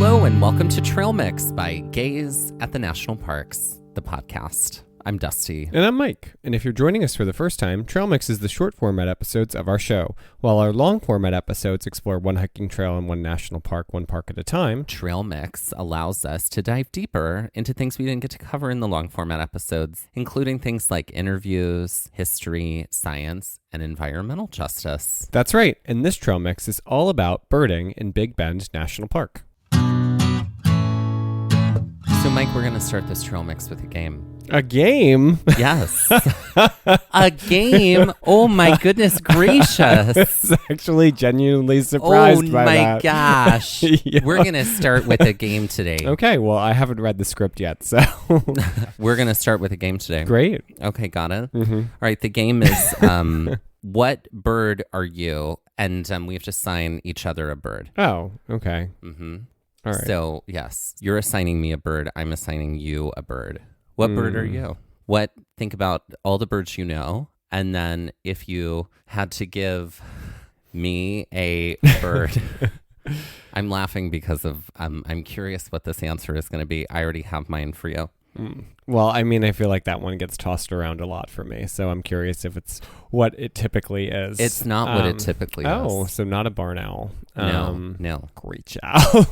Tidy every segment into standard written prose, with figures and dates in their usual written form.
Hello and welcome to Trail Mix by Gaze at the National Parks, the podcast. I'm Dusty. And I'm Mike. And if you're joining us for the first time, Trail Mix is the short format episodes of our show. While our long format episodes explore one hiking trail in one national park, one park at a time, Trail Mix allows us to dive deeper into things we didn't get to cover in the long format episodes, including things like interviews, history, science, and environmental justice. That's right. And this Trail Mix is all about birding in Big Bend National Park. So, Mike, we're going to start this Trail Mix with a game. A game? Yes. A game? Oh, my goodness gracious. I was actually genuinely surprised by that. Oh, my gosh. Yeah. We're going to start with a game today. Okay, well, I haven't read the script yet, so. We're going to start with a game today. Great. Okay, got it. Mm-hmm. All right, the game is what bird are you? And we have to assign each other a bird. Oh, okay. Mm-hmm. All right. So, yes, you're assigning me a bird. I'm assigning you a bird. What bird are you? Think about all the birds you know. And then if you had to give me a bird, I'm laughing because of, I'm curious what this answer is going to be. I already have mine for you. Well, I mean, I feel like that one gets tossed around a lot for me. So I'm curious if it's what it typically is. It's not what it typically is. Oh, so not a barn owl. No. Screech owl.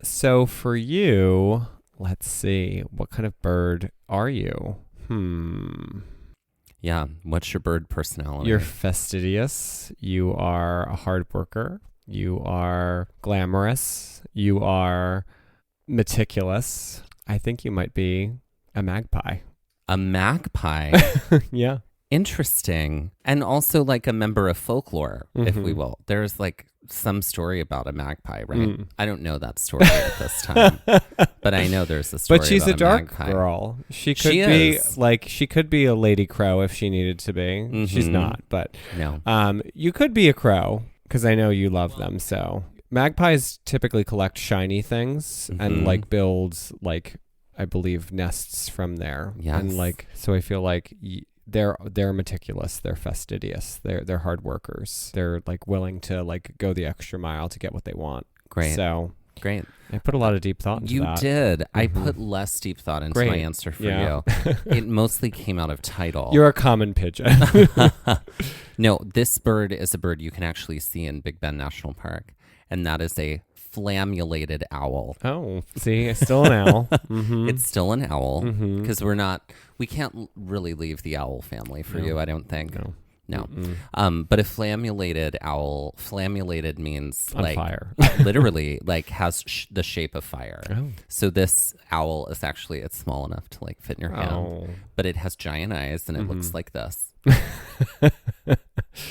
So for you, let's see. What kind of bird are you? Yeah. What's your bird personality? You're fastidious. You are a hard worker. You are glamorous. You are meticulous. I think you might be a magpie. A magpie? Yeah. Interesting. And also like a member of folklore, if we will. There's like some story about a magpie, right? I don't know that story at this time, but I know there's a story But she's about a dark magpie. girl. She could She be is. like, she could be a lady crow if she needed to be. She's not, but No. you could be a crow because I know you love them. So magpies typically collect shiny things and like build like, I believe, nests from there. Yes. And like, so I feel like they're meticulous. They're fastidious. They're hard workers. They're like willing to like go the extra mile to get what they want. Great. So Great. I put a lot of deep thought into that. You did. I put less deep thought into my answer for you. It mostly came out of title. You're a common pigeon. No, this bird is a bird you can actually see in Big Bend National Park, and that is a flammulated owl. Oh, see, it's still an owl. It's still an owl because we can't really leave the owl family for you, I don't think. No. But a flammulated owl, flammulated means On like fire. literally like has the shape of fire. Oh. So this owl is actually, it's small enough to like fit in your hand, but it has giant eyes and it looks like this.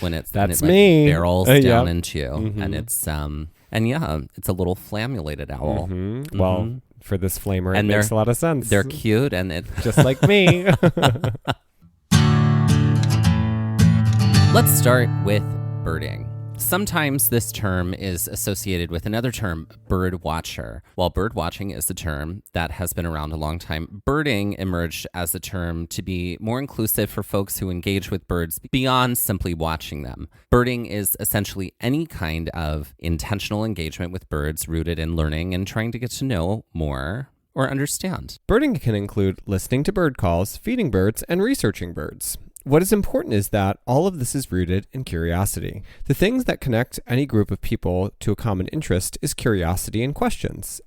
when That's when it, me. Like, barrels down Yep. into you, and it's it's a little flammulated owl. Well, for this flamer, And it makes a lot of sense. They're cute, and it just like me. Let's start with birding. Sometimes this term is associated with another term, bird watcher. While bird watching is a term that has been around a long time, birding emerged as a term to be more inclusive for folks who engage with birds beyond simply watching them. Birding is essentially any kind of intentional engagement with birds rooted in learning and trying to get to know more or understand. Birding can include listening to bird calls, feeding birds, and researching birds. What is important is that all of this is rooted in curiosity. The things that connect any group of people to a common interest is curiosity and questions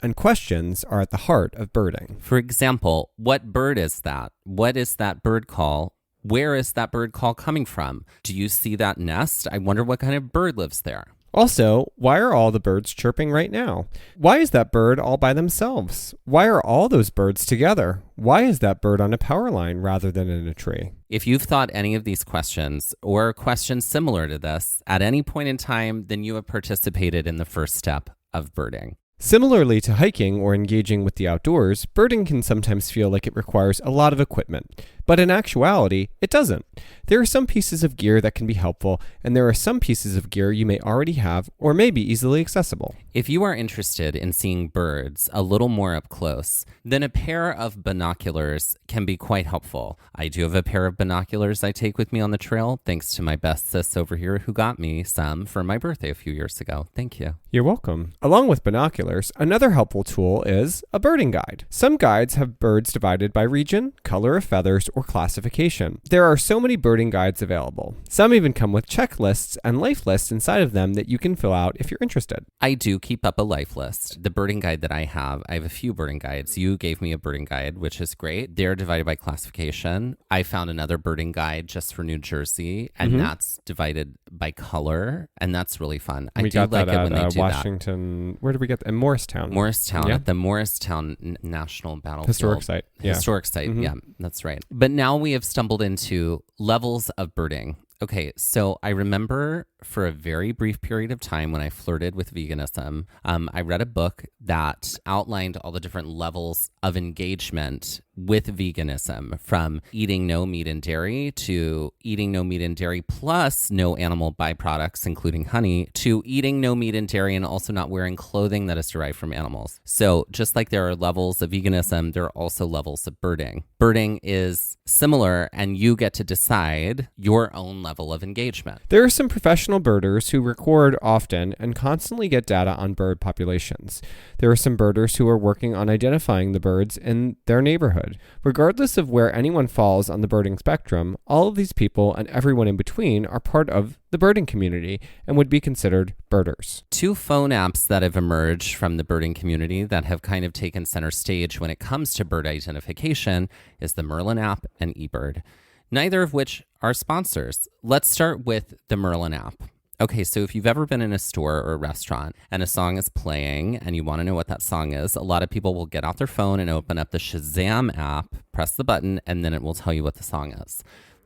are at the heart of birding. For example, what bird is that? What is that bird call? Where is that bird call coming from? Do you see that nest? I wonder what kind of bird lives there. Also, why are all the birds chirping right now? Why is that bird all by themselves? Why are all those birds together? Why is that bird on a power line rather than in a tree? If you've thought any of these questions or questions similar to this at any point in time, then you have participated in the first step of birding. Similarly to hiking or engaging with the outdoors, birding can sometimes feel like it requires a lot of equipment. But in actuality, it doesn't. There are some pieces of gear that can be helpful, and there are some pieces of gear you may already have or may be easily accessible. If you are interested in seeing birds a little more up close, then a pair of binoculars can be quite helpful. I do have a pair of binoculars I take with me on the trail, thanks to my best sis over here who got me some for my birthday a few years ago. Thank you. You're welcome. Along with binoculars, another helpful tool is a birding guide. Some guides have birds divided by region, color of feathers, or classification. There are so many birding guides available. Some even come with checklists and life lists inside of them that you can fill out if you're interested. I do keep up a life list. The birding guide that I have a few birding guides. You gave me a birding guide, which is great. They're divided by classification. I found another birding guide just for New Jersey, and that's divided by color, and that's really fun. We I do got like that it when at they do Washington. Where did we get that? In Morristown. Morristown, Yeah. at the Morristown National Battlefield. Historic site. Yeah. Historic site, yeah, that's right. But now we have stumbled into levels of birding. Okay, so I remember for a very brief period of time when I flirted with veganism, I read a book that outlined all the different levels of engagement with veganism, from eating no meat and dairy to eating no meat and dairy plus no animal byproducts, including honey, to eating no meat and dairy and also not wearing clothing that is derived from animals. So just like there are levels of veganism, there are also levels of birding. Birding is similar, and you get to decide your own level of engagement. There are some professional birders who record often and constantly get data on bird populations. There are some birders who are working on identifying the birds in their neighborhood. Regardless of where anyone falls on the birding spectrum, all of these people and everyone in between are part of the birding community and would be considered birders. Two phone apps that have emerged from the birding community that have kind of taken center stage when it comes to bird identification is the Merlin app and eBird, neither of which are sponsors. Let's start with the Merlin app. Okay, so if you've ever been in a store or a restaurant and a song is playing and you want to know what that song is, a lot of people will get out their phone and open up the Shazam app, press the button, and then it will tell you what the song is.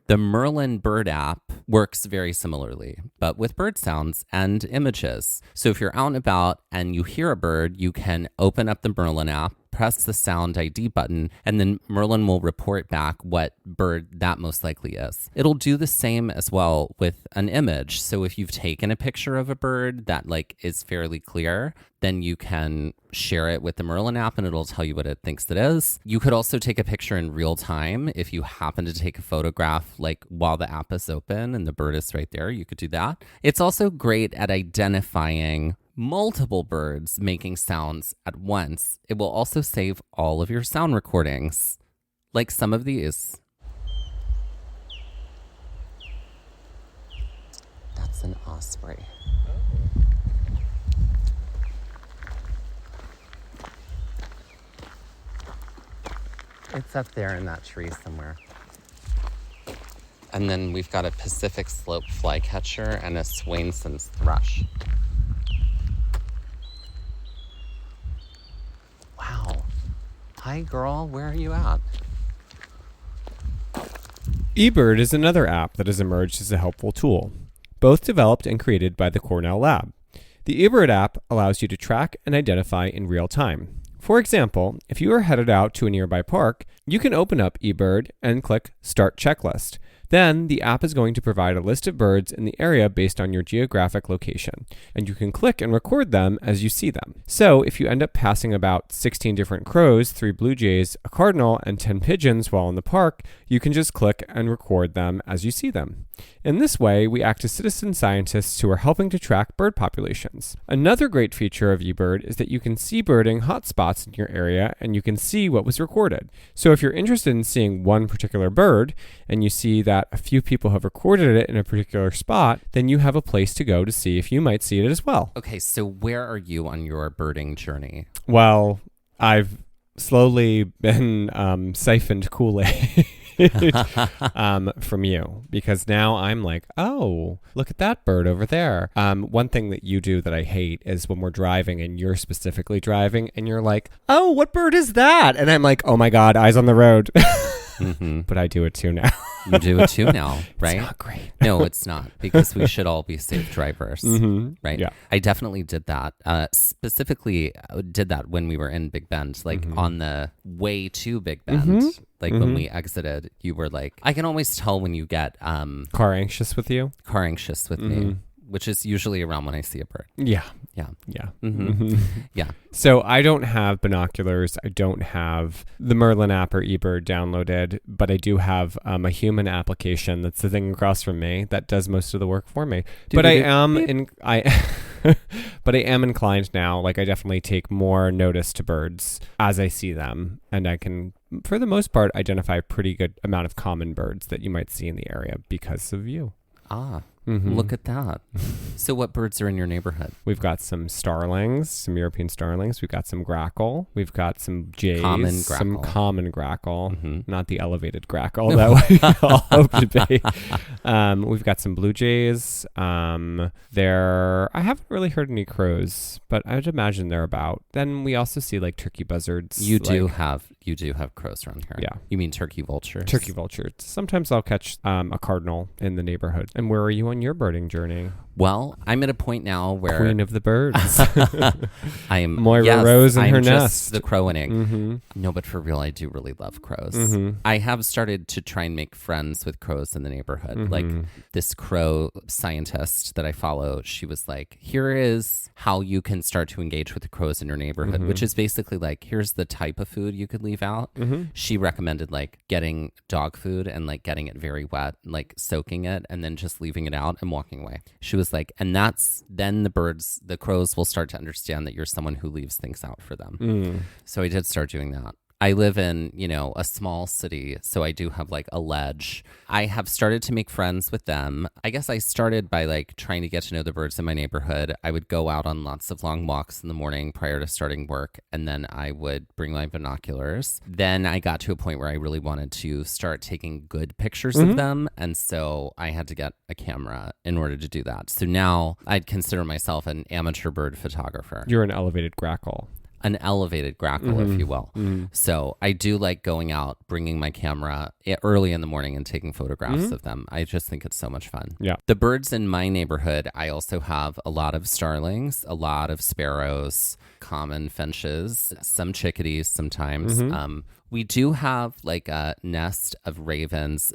The Merlin Bird app works very similarly, but with bird sounds and images. So if you're out and about and you hear a bird, you can open up the Merlin app, press the sound ID button, and then Merlin will report back what bird that most likely is. It'll do the same as well with an image. So if you've taken a picture of a bird that is fairly clear, then you can share it with the Merlin app and it'll tell you what it thinks it is. You could also take a picture in real time. If you happen to take a photograph while the app is open and the bird is right there, you could do that. It's also great at identifying multiple birds making sounds at once. It will also save all of your sound recordings, like some of these. That's an osprey. It's up there in that tree somewhere. And then we've got a Pacific Slope flycatcher and a Swainson's thrush. Wow. Hi, girl. Where are you at? eBird is another app that has emerged as a helpful tool, both developed and created by the Cornell Lab. The eBird app allows you to track and identify in real time. For example, if you are headed out to a nearby park, you can open up eBird and click Start Checklist. Then the app is going to provide a list of birds in the area based on your geographic location, and you can click and record them as you see them. So if you end up passing about 16 different crows, 3 blue jays, a cardinal, and 10 pigeons while in the park, you can just click and record them as you see them. In this way, we act as citizen scientists who are helping to track bird populations. Another great feature of eBird is that you can see birding hotspots in your area and you can see what was recorded. So if you're interested in seeing one particular bird and you see that a few people have recorded it in a particular spot, then you have a place to go to see if you might see it as well. Okay, so where are you on your birding journey? Well, I've slowly been siphoned Kool-Aid from you, because now I'm like, oh, look at that bird over there. One thing that you do that I hate is when we're driving and you're specifically driving and you're like, oh, what bird is that? And I'm like, oh my God, eyes on the road. but I do it too now. You do it too now, right? It's not great. No, it's not, because we should all be safe drivers, right? Yeah. I definitely did that. Specifically, did that when we were in Big Bend, like on the way to Big Bend. Like when we exited, you were like, I can always tell when you get Car anxious with you? car anxious with me, which is usually around when I see a bird. Yeah. Yeah. Yeah. Yeah. So I don't have binoculars. I don't have the Merlin app or eBird downloaded, but I do have a human application that's the thing across from me that does most of the work for me. But I am inclined now. Like I definitely take more notice to birds as I see them, and I can, for the most part, identify a pretty good amount of common birds that you might see in the area because of you. Look at that. So what birds are in your neighborhood? We've got some starlings, some European starlings. We've got some grackle. We've got some jays. Some common grackle. Not the elevated grackle that we all hope to be. We've got some blue jays. I haven't really heard any crows, but I'd imagine they're about. Then we also see like turkey buzzards. You do have crows around here. Yeah. You mean turkey vultures? Turkey vultures. Sometimes I'll catch a cardinal in the neighborhood. And where are you on your birding journey? Well, I'm at a point now where Queen of the birds. I am Moira Rose in her just nest. The crowing. No, but for real, I do really love crows. I have started to try and make friends with crows in the neighborhood. Like this crow scientist that I follow, she was like, here is how you can start to engage with the crows in your neighborhood, which is basically like, here's the type of food you could leave out. She recommended like getting dog food and like getting it very wet, like soaking it and then just leaving it out and walking away. She was like, and that's then the crows will start to understand that you're someone who leaves things out for them. So I did start doing that. I live in, a small city, so I do have like a ledge. I have started to make friends with them. I guess I started by like trying to get to know the birds in my neighborhood. I would go out on lots of long walks in the morning prior to starting work, and then I would bring my binoculars. Then I got to a point where I really wanted to start taking good pictures of them, and so I had to get a camera in order to do that. So now I'd consider myself an amateur bird photographer. You're an elevated grackle. An elevated grackle, if you will. So I do like going out, bringing my camera early in the morning and taking photographs of them. I just think it's so much fun. Yeah. The birds in my neighborhood, I also have a lot of starlings, a lot of sparrows, common finches, some chickadees sometimes. We do have like a nest of ravens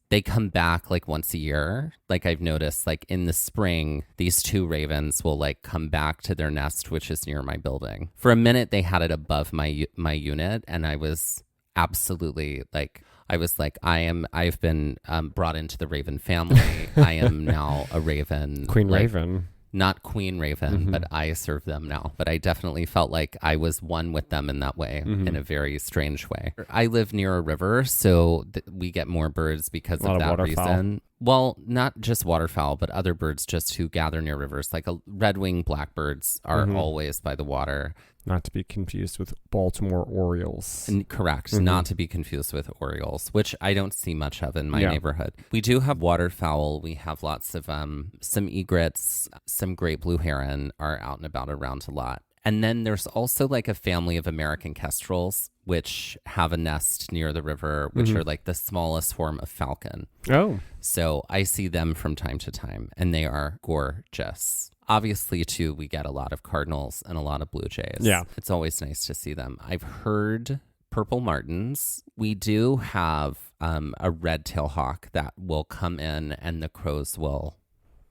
they come back like once a year. Like I've noticed like in the spring, these two ravens will like come back to their nest, which is near my building. For a minute, they had it above my unit, and I was absolutely like, I've been brought into the raven family. I am now a raven. Queen raven. Not Queen Raven, but I serve them now. But I definitely felt like I was one with them in that way, in a very strange way. I live near a river, so we get more birds because of that reason. Well, not just waterfowl, but other birds just who gather near rivers. Like red-winged blackbirds are always by the water. Not to be confused with Baltimore Orioles. Correct. Not to be confused with Orioles, which I don't see much of in my neighborhood. We do have waterfowl. We have lots of some egrets, some great blue heron are out and about around a lot. And then there's also like a family of American kestrels, which have a nest near the river, which are like the smallest form of falcon. Oh. So I see them from time to time, and they are gorgeous. Obviously, too, we get a lot of cardinals and a lot of blue jays. Yeah. It's always nice to see them. I've heard purple martins. We do have a red-tailed hawk that will come in, and the crows will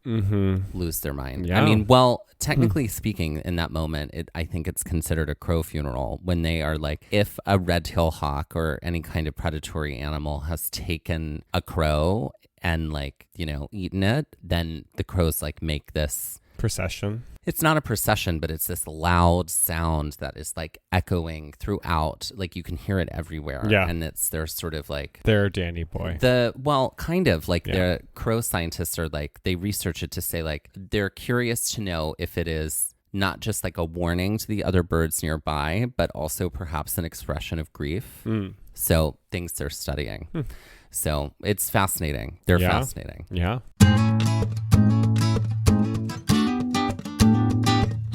lose their mind. Yeah. I mean, well, technically speaking, in that moment, I think it's considered a crow funeral when they are like, if a red-tailed hawk or any kind of predatory animal has taken a crow and like, eaten it, then the crows like make this procession. It's not a procession, but it's this loud sound that is like echoing throughout. Like you can hear it everywhere. Yeah. And they're sort of like they're Danny boy. Kind of like the crow scientists are like, they research it to say like, they're curious to know if it is not just like a warning to the other birds nearby, but also perhaps an expression of grief. So things they're studying. So it's fascinating. They're fascinating. Yeah.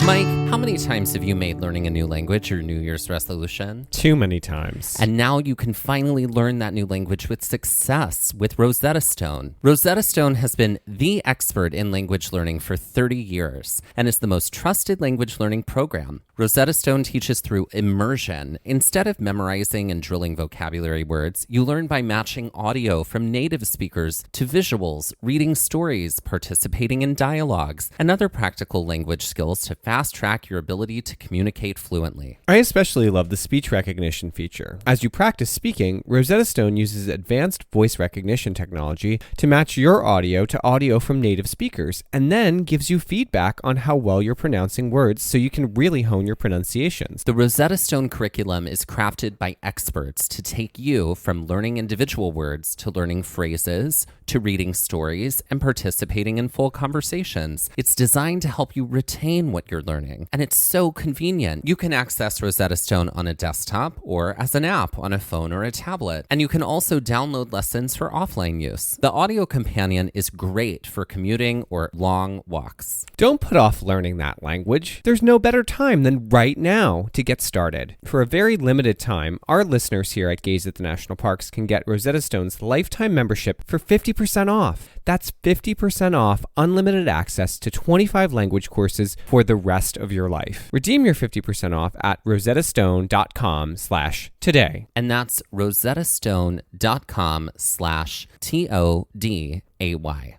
Mike, How many times have you made learning a new language your New Year's resolution? Too many times. And now you can finally learn that new language with success with Rosetta Stone. Rosetta Stone has been the expert in language learning for 30 years and is the most trusted language learning program. Rosetta Stone teaches through immersion. Instead of memorizing and drilling vocabulary words, you learn by matching audio from native speakers to visuals, reading stories, participating in dialogues, and other practical language skills to fast-track your ability to communicate fluently. I especially love the speech recognition feature. As you practice speaking, Rosetta Stone uses advanced voice recognition technology to match your audio to audio from native speakers, and then gives you feedback on how well you're pronouncing words so you can really hone your pronunciations. The Rosetta Stone curriculum is crafted by experts to take you from learning individual words to learning phrases, to reading stories, and participating in full conversations. It's designed to help you retain what you're learning, and it's so convenient. You can access Rosetta Stone on a desktop or as an app on a phone or a tablet, and you can also download lessons for offline use. The audio companion is great for commuting or long walks. Don't put off learning that language. There's no better time than right now to get started. For a very limited time, our listeners here at Gaze at the National Parks can get Rosetta Stone's lifetime membership for 50% off. That's 50% off unlimited access to 25 language courses for the rest of your life. Redeem your 50% off at rosettastone.com/today. And that's rosettastone.com/TODAY.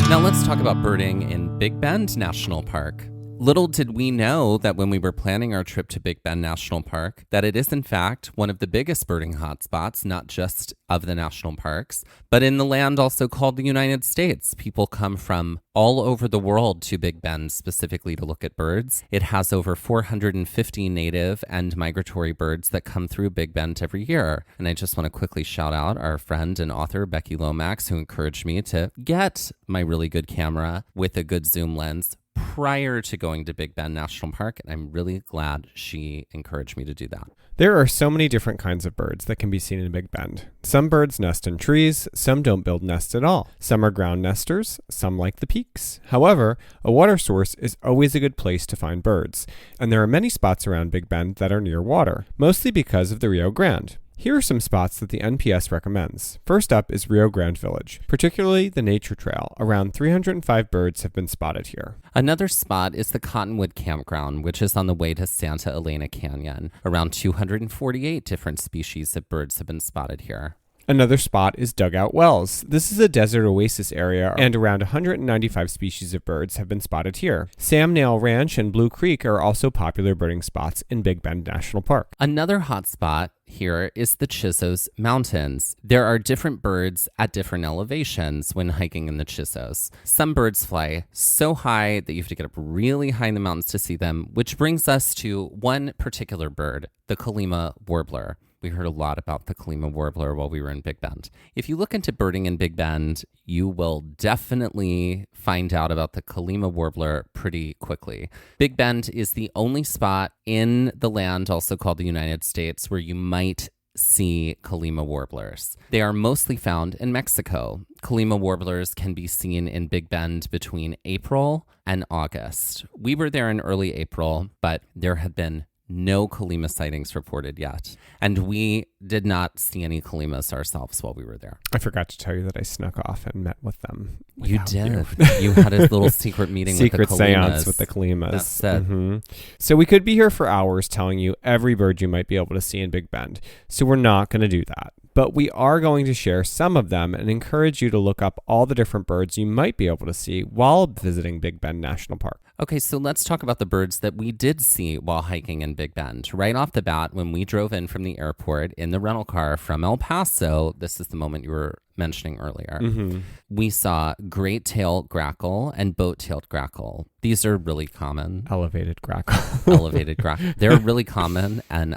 Now let's talk about birding in Big Bend National Park. Little did we know that when we were planning our trip to Big Bend National Park, that it is in fact one of the biggest birding hotspots, not just of the national parks, but in the land also called the United States. People come from all over the world to Big Bend specifically to look at birds. It has over 450 native and migratory birds that come through Big Bend every year. And I just want to quickly shout out our friend and author, Becky Lomax, who encouraged me to get my really good camera with a good zoom lens prior to going to Big Bend National Park, and I'm really glad she encouraged me to do that. There are so many different kinds of birds that can be seen in Big Bend. Some birds nest in trees, some don't build nests at all. Some are ground nesters, some like the peaks. However, a water source is always a good place to find birds, and there are many spots around Big Bend that are near water, mostly because of the Rio Grande. Here are some spots that the NPS recommends. First up is Rio Grande Village, particularly the Nature Trail. Around 305 birds have been spotted here. Another spot is the Cottonwood Campground, which is on the way to Santa Elena Canyon. Around 248 different species of birds have been spotted here. Another spot is Dugout Wells. This is a desert oasis area, and around 195 species of birds have been spotted here. Sam Nail Ranch and Blue Creek are also popular birding spots in Big Bend National Park. Another hot spot here is the Chisos Mountains. There are different birds at different elevations when hiking in the Chisos. Some birds fly so high that you have to get up really high in the mountains to see them, which brings us to one particular bird, the Kallima warbler. We heard a lot about the Kallima warbler while we were in Big Bend. If you look into birding in Big Bend, you will definitely find out about the Kallima warbler pretty quickly. Big Bend is the only spot in the land, also called the United States, where you might see Kallima warblers. They are mostly found in Mexico. Kallima warblers can be seen in Big Bend between April and August. We were there in early April, but there had been no Kallima sightings reported yet. And we did not see any Kallimas ourselves while we were there. I forgot to tell you that I snuck off and met with them. You did. You had a little secret meeting with the Kallimas. Secret seance with the Kallimas. That's it. Mm-hmm. So we could be here for hours telling you every bird you might be able to see in Big Bend. So we're not going to do that. But we are going to share some of them and encourage you to look up all the different birds you might be able to see while visiting Big Bend National Park. Okay, so let's talk about the birds that we did see while hiking in Big Bend. Right off the bat, when we drove in from the airport in the rental car from El Paso, this is the moment you were mentioning earlier, we saw great-tailed grackle and boat-tailed grackle. These are really common. Elevated grackle. Elevated grackle. They're really common, and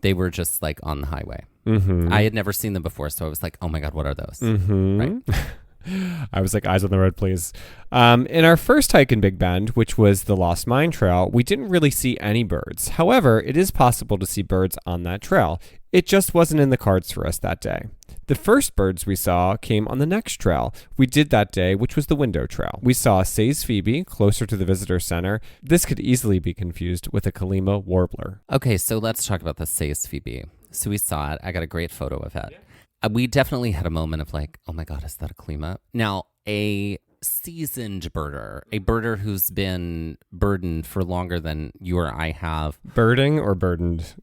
they were just like on the highway. I had never seen them before, so I was like, oh my God, what are those? Right. I was like, eyes on the road, please. In our first hike in Big Bend, which was the Lost Mine Trail, we didn't really see any birds. However, it is possible to see birds on that trail. It just wasn't in the cards for us that day. The first birds we saw came on the next trail we did that day, which was the Window Trail. We saw Say's Phoebe closer to the visitor center. This could easily be confused with a Kalima warbler. Okay, so let's talk about the Say's Phoebe. So we saw it. I got a great photo of it. We definitely had a moment of like, oh my God, is that a Kalima? Now, a seasoned birder, a birder who's been burdened for longer than you or I have. Birding or burdened?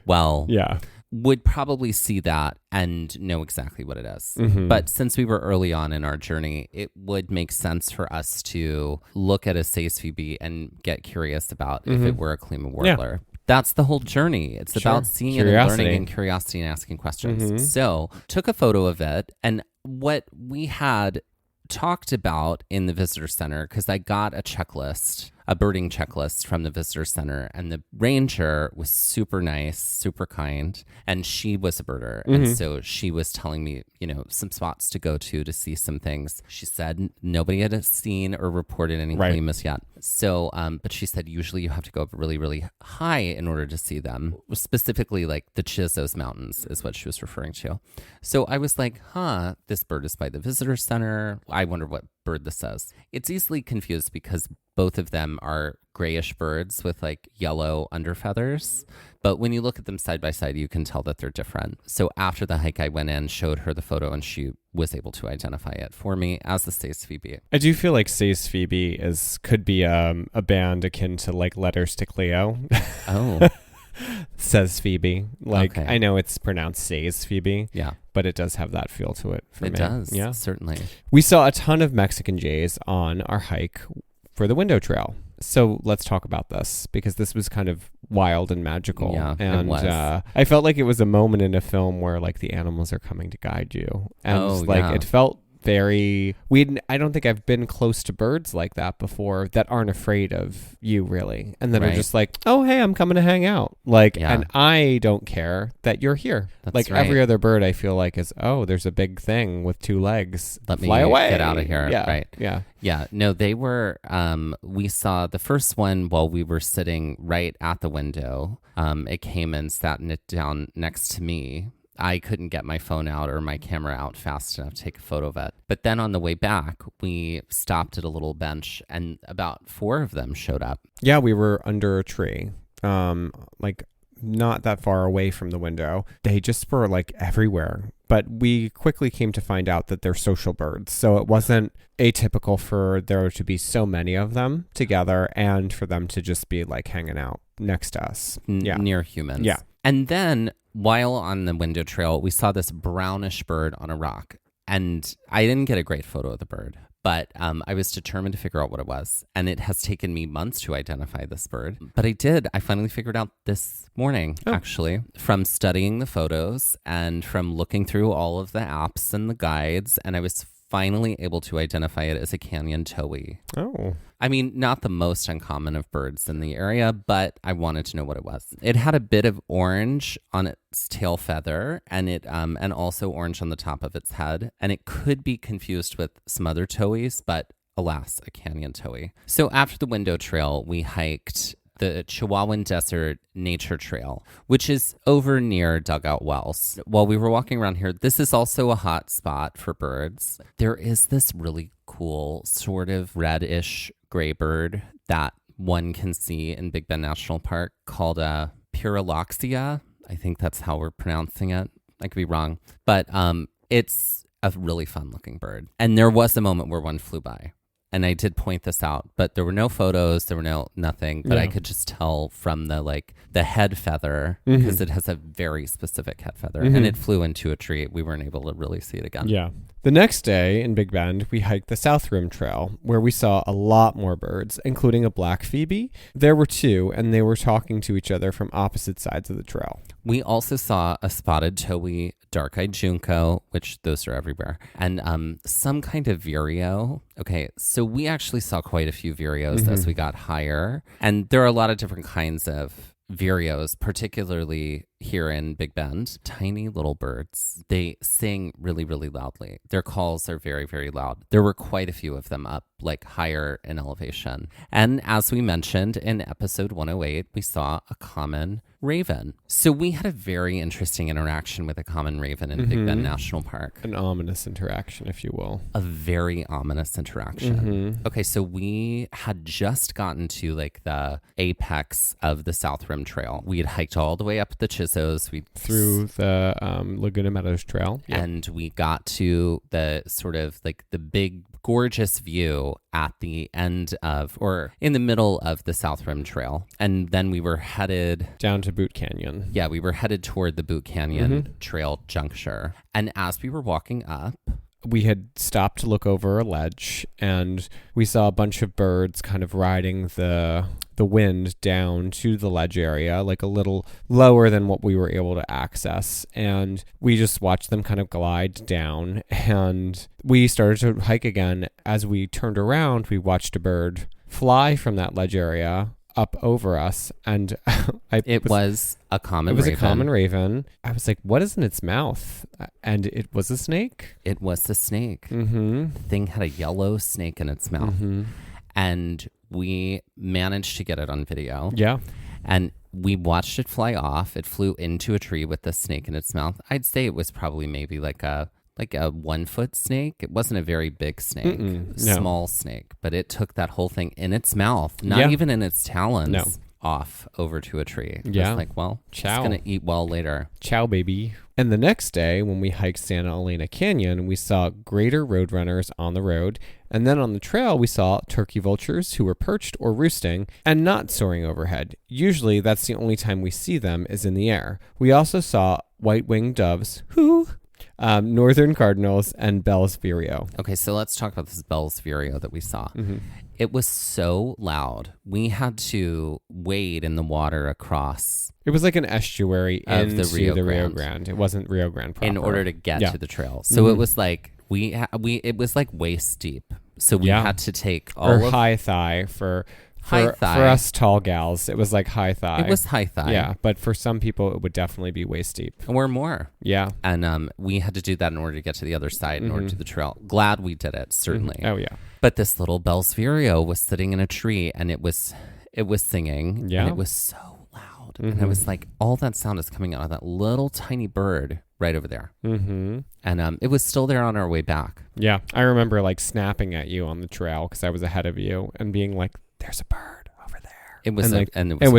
Well, yeah. Would probably see that and know exactly what it is. Mm-hmm. But since we were early on in our journey, it would make sense for us to look at a Say's Phoebe and get curious about if it were a Kalima warbler. Yeah. That's the whole journey. It's about seeing it and learning and curiosity and asking questions. So took a photo of it, and what we had talked about in the visitor center, because I got a checklist, a birding checklist from the visitor center, and the ranger was super nice, super kind, and she was a birder. And so she was telling me, you know, some spots to go to see some things. She said nobody had seen or reported any Kalimas yet. So, but she said usually you have to go up really, really high in order to see them. Specifically, like the Chizos Mountains is what she was referring to. So I was like, this bird is by the visitor center. I wonder what bird this is. It's easily confused because both of them are grayish birds with like yellow underfeathers. But when you look at them side by side, you can tell that they're different. So after the hike, I went in, showed her the photo, and she was able to identify it for me as the Say's Phoebe. I do feel like Say's Phoebe could be a band akin to like Letters to Cleo. Oh. Says Phoebe. Like, okay. I know it's pronounced Say's Phoebe. Yeah. But it does have that feel to it for me. It does. Yeah. Certainly. We saw a ton of Mexican jays on our hike for the Window Trail. So let's talk about this, because this was kind of wild and magical. Yeah, and it was. I felt like it was a moment in a film where like the animals are coming to guide you. And it felt very I don't think I've been close to birds like that before that aren't afraid of you, really, and then are just like, oh hey, I'm coming to hang out, like, and I don't care that you're here. That's like every other bird I feel like is, oh, there's a big thing with two legs, let me fly away, get out of here. Yeah. No, they were we saw the first one while we were sitting right at the window. It came and sat down next to me. I couldn't get my phone out or my camera out fast enough to take a photo of it. But then on the way back, we stopped at a little bench and about 4 of them showed up. Yeah, we were under a tree, like not that far away from the window. They just were like everywhere. But we quickly came to find out that they're social birds. So it wasn't atypical for there to be so many of them together and for them to just be like hanging out next to us. Near humans. Yeah. And then while on the Window Trail, we saw this brownish bird on a rock. And I didn't get a great photo of the bird, but I was determined to figure out what it was. And it has taken me months to identify this bird. But I did. I finally figured out this morning, actually, from studying the photos and from looking through all of the apps and the guides. And I was finally able to identify it as a canyon towhee. Oh. I mean, not the most uncommon of birds in the area, but I wanted to know what it was. It had a bit of orange on its tail feather, and and also orange on the top of its head, and it could be confused with some other towhees, but alas, a canyon towhee. So after the Window Trail, we hiked the Chihuahuan Desert Nature Trail, which is over near Dugout Wells. While we were walking around here, this is also a hot spot for birds. There is this really cool sort of reddish gray bird that one can see in Big Bend National Park called a Pyrrholoxia. I think that's how we're pronouncing it. I could be wrong. But it's a really fun looking bird. And there was a moment where one flew by. And I did point this out, but there were no photos, there were nothing, but I could just tell from the head feather, because it has a very specific head feather, and it flew into a tree. We weren't able to really see it again. Yeah. The next day in Big Bend, we hiked the South Rim Trail, where we saw a lot more birds, including a black phoebe. There were 2, and they were talking to each other from opposite sides of the trail. We also saw a spotted towhee, dark-eyed junco, which those are everywhere, and some kind of vireo. Okay, so we actually saw quite a few vireos as we got higher, and there are a lot of different kinds of vireos, particularly here in Big Bend. Tiny little birds. They sing really, really loudly. Their calls are very, very loud. There were quite a few of them up, like higher in elevation. And as we mentioned in episode 108, we saw a common raven. So we had a very interesting interaction with a common raven in Big Bend National Park. An ominous interaction, if you will. A very ominous interaction. Okay, so we had just gotten to like the apex of the South Rim Trail. We had hiked all the way up the Chisos. Through the Laguna Meadows Trail. Yep. And we got to the sort of like the big gorgeous view at the end of, or in the middle of the South Rim Trail. And then we were headed down to Boot Canyon. Yeah, we were headed toward the Boot Canyon Trail juncture. And as we were walking up, we had stopped to look over a ledge, and we saw a bunch of birds kind of riding the wind down to the ledge area, like a little lower than what we were able to access. And we just watched them kind of glide down, and we started to hike again. As we turned around, we watched a bird fly from that ledge area up over us, and it was a common raven. I was like, what is in its mouth? And it was a snake. It was a snake. The thing had a yellow snake in its mouth. And we managed to get it on video. Yeah. And we watched it fly off. It flew into a tree with the snake in its mouth. I'd say it was probably maybe like a 1 foot snake. It wasn't a very big snake, small snake, but it took that whole thing in its mouth, not even in its talons, off over to a tree. It was like, well, ciao. It's going to eat well later. Ciao, baby. And the next day, when we hiked Santa Elena Canyon, we saw greater roadrunners on the road. And then on the trail, we saw turkey vultures who were perched or roosting and not soaring overhead. Usually, that's the only time we see them is in the air. We also saw white-winged doves, northern cardinals, and Bell's vireo. Okay, so let's talk about this Bell's vireo that we saw. It was so loud. We had to wade in the water across. It was like an estuary of into the Rio Grande. It wasn't Rio Grande proper. In order to get to the trail. So it was like it was like waist deep. So we had to take high thigh for us tall gals. It was like high thigh. It was high thigh. Yeah, but for some people, it would definitely be waist deep. Or more. Yeah. And we had to do that in order to get to the other side, in order to the trail. Glad we did it, certainly. Oh, yeah. But this little Bell's vireo was sitting in a tree, and it was singing. Yeah. And it was so loud. And I was like, all that sound is coming out of that little tiny bird right over there. And it was still there on our way back. Yeah. I remember like snapping at you on the trail because I was ahead of you and being like, there's a bird over there. It was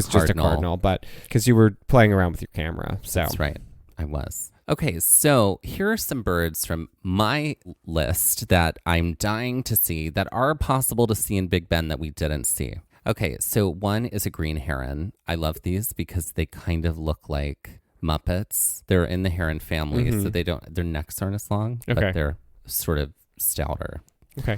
just a cardinal, but because you were playing around with your camera. So that's right. I was. Okay, so here are some birds from my list that I'm dying to see that are possible to see in Big Bend that we didn't see. Okay, so one is a green heron. I love these because they kind of look like Muppets. They're in the heron family, so their necks aren't as long, but they're sort of stouter. Okay.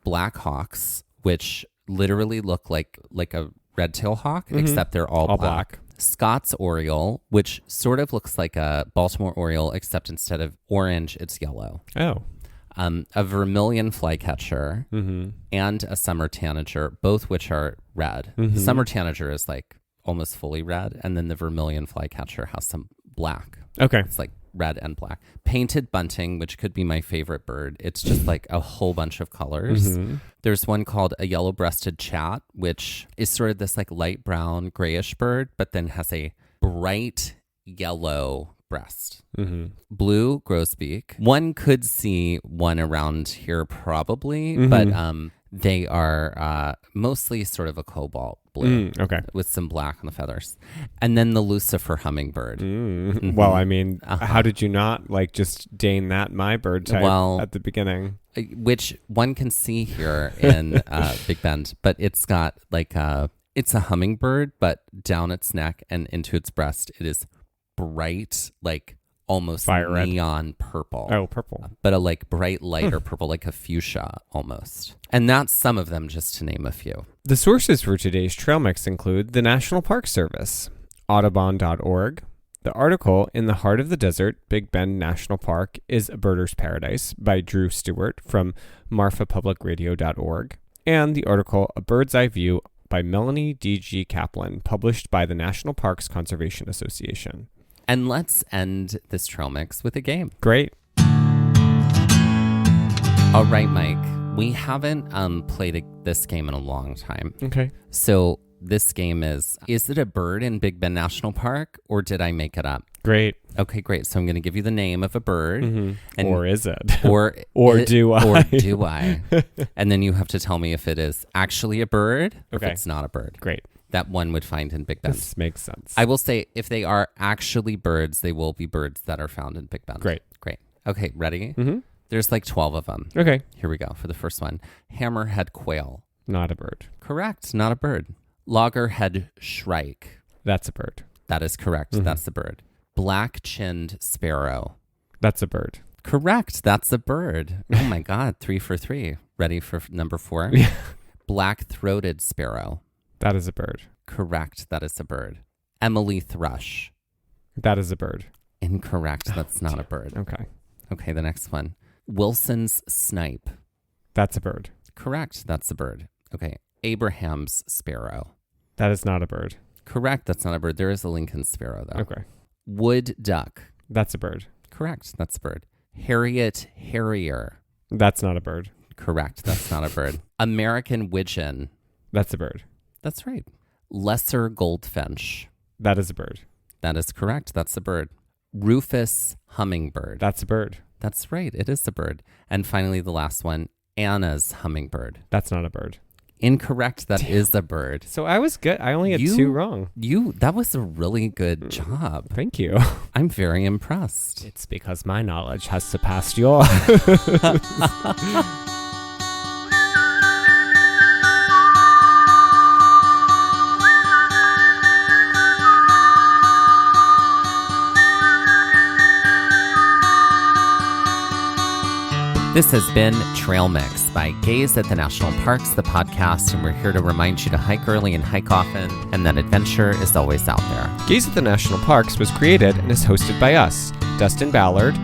Black hawks, which literally look like a red-tailed hawk, except they're all black. Scott's oriole, which sort of looks like a Baltimore oriole, except instead of orange, it's yellow. Oh. A vermilion flycatcher and a summer tanager, both which are red. The summer tanager is like almost fully red, and then the vermilion flycatcher has some black. Okay. It's like red and black. Painted bunting, which could be my favorite bird. It's just like a whole bunch of colors. There's one called a yellow-breasted chat, which is sort of this like light brown grayish bird, but then has a bright yellow breast. Blue grosbeak. One could see one around here probably, but they are mostly sort of a cobalt blue with some black on the feathers. And then the Lucifer hummingbird. Well, I mean, how did you not like just deign that my bird type at the beginning? Which one can see here in Big Bend, but it's got like it's a hummingbird, but down its neck and into its breast, it is bright, like almost fire neon red. Purple. Oh, purple. But a like bright lighter purple, like a fuchsia almost. And that's some of them, just to name a few. The sources for today's trail mix include the National Park Service, Audubon.org. The article In the Heart of the Desert, Big Bend National Park is a Birder's Paradise by Drew Stewart from marfapublicradio.org. And the article A Bird's Eye View by Melanie D.G. Kaplan, published by the National Parks Conservation Association. And let's end this trail mix with a game. Great. All right, Mike. We haven't played this game in a long time. Okay. So this game is it a bird in Big Bend National Park, or did I make it up? Great. Okay, great. So I'm going to give you the name of a bird. And or is it? Or do I? Or do I? And then you have to tell me if it is actually a bird or if it's not a bird. Great. That one would find in Big Bend. This makes sense. I will say if they are actually birds, they will be birds that are found in Big Bend. Great. Okay, ready? Mm-hmm. There's like 12 of them. Okay. Here we go for the first one. Hammerhead quail. Not a bird. Correct. Not a bird. Loggerhead shrike. That's a bird. That is correct. That's the bird. Black-chinned sparrow. That's a bird. Correct. That's a bird. Oh my God. 3 for 3. Ready for number 4? Yeah. Black-throated sparrow. That is a bird. Correct. That is a bird. Emily thrush. That is a bird. Incorrect. That's not a bird. Okay. Okay, the next one. Wilson's snipe. That's a bird. Correct. That's a bird. Okay. Abraham's sparrow. That is not a bird. Correct. That's not a bird. There is a Lincoln sparrow, though. Okay. Wood duck. That's a bird. Correct. That's a bird. Harriet harrier. That's not a bird. Correct. That's not a bird. American widgeon. That's a bird. That's right. Lesser goldfinch. That is a bird. That is correct. That's a bird. Rufous hummingbird. That's a bird. That's right. It is a bird. And finally, the last one, Anna's hummingbird. That's not a bird. Incorrect. That is a bird. So I was good. I only had 2 wrong. That was a really good job. Thank you. I'm very impressed. It's because my knowledge has surpassed yours. This has been Trail Mix by Gaze at the National Parks, the podcast, and we're here to remind you to hike early and hike often, and that adventure is always out there. Gaze at the National Parks was created and is hosted by us, Dustin Ballard,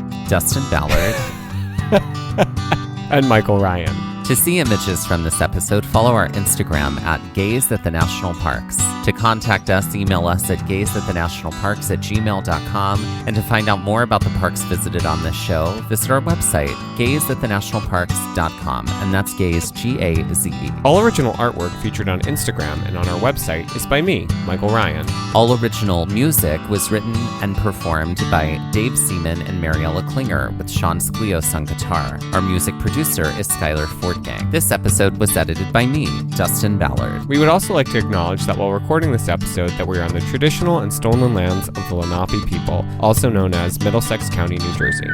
and Michael Ryan. To see images from this episode, follow our Instagram at Gaze at the National Parks. To contact us, email us at gazeatthenationalparks@gmail.com. And to find out more about the parks visited on this show, visit our website, gazeatthenationalparks.com. And that's Gaze, G-A-Z-E. All original artwork featured on Instagram and on our website is by me, Michael Ryan. All original music was written and performed by Dave Seaman and Mariella Klinger, with Sean Sclios on guitar. Our music producer is Skyler Fortgang. This episode was edited by me, Dustin Ballard. We would also like to acknowledge that while recording this episode that we are on the traditional and stolen lands of the Lenape people, also known as Middlesex County, New Jersey.